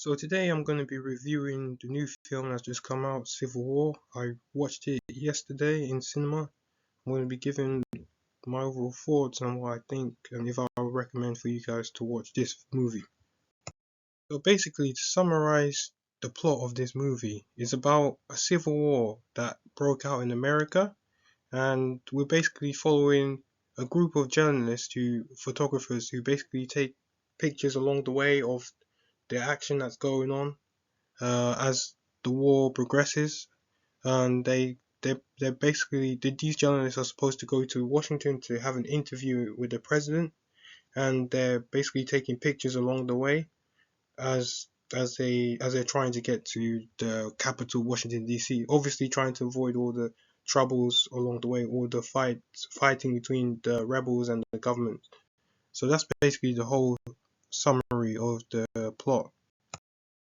So today I'm going to be reviewing the new film that's just come out, Civil War. I watched it yesterday in cinema. I'm going to be giving my overall thoughts on what I think and if I would recommend for you guys to watch this movie. So basically, to summarize the plot of this movie, is about a civil war that broke out in America, and we're basically following a group of photographers who basically take pictures along the way of the action that's going on as the war progresses, and they're basically these journalists are supposed to go to Washington to have an interview with the president, and they're basically taking pictures along the way as they're trying to get to the capital, Washington D.C. Obviously, trying to avoid all the troubles along the way, all the fighting between the rebels and the government. So that's basically the whole summary of the plot.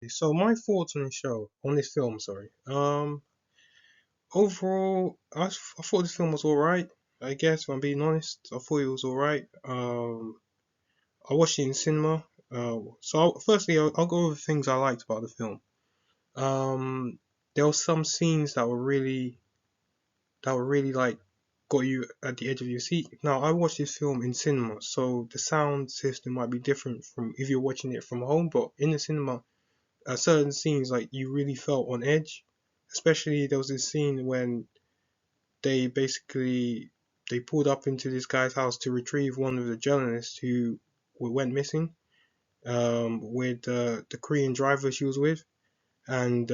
So my thoughts on this film, sorry. Overall, I thought this film was alright. I guess if I'm being honest, I thought it was alright. I watched it in cinema. Firstly, I'll go over things I liked about the film. Um, there were some scenes that were really like got you at the edge of your seat. Now, I watched this film in cinema, so the sound system might be different from if you're watching it from home. But in the cinema, certain scenes like you really felt on edge. Especially there was this scene when they basically they pulled up into this guy's house to retrieve one of the journalists who went missing, with the Korean driver she was with, and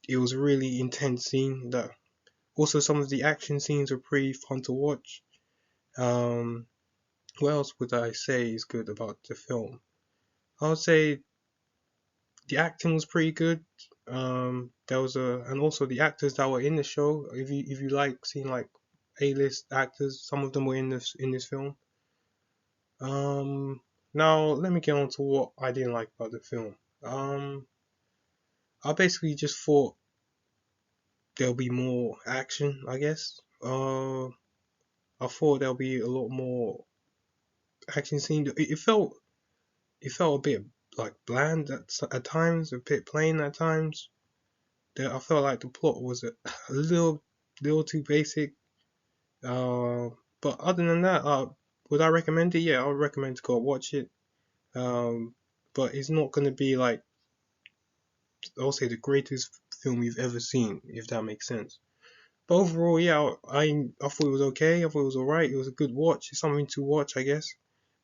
it was a really intense scene. That also some of the action scenes were pretty fun to watch. Um, what else would I say is good about the film? I would say the acting was pretty good. There was and also the actors that were in the show. If you like seeing like A-list actors, some of them were in this film. Um, Now let me get on to what I didn't like about the film. I basically just thought there'll be more action, I guess. I thought there'll be a lot more action scene. It felt a bit like bland at times, a bit plain at times. I felt like the plot was a little too basic. But other than that, would I recommend it? Yeah, I would recommend to go watch it. But it's not gonna be like, I'll say, the greatest film you've ever seen, if that makes sense. But overall, yeah, I thought it was okay. I thought it was alright. It was a good watch. It's something to watch, I guess.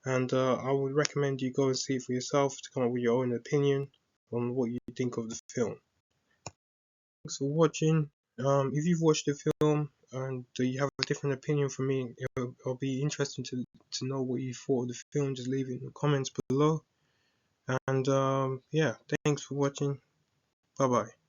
And I would recommend you go and see it for yourself to come up with your own opinion on what you think of the film. Thanks for watching. If you've watched the film and you have a different opinion from me, it'll be interesting to know what you thought of the film. Just leave it in the comments below. And yeah, thanks for watching. Bye bye.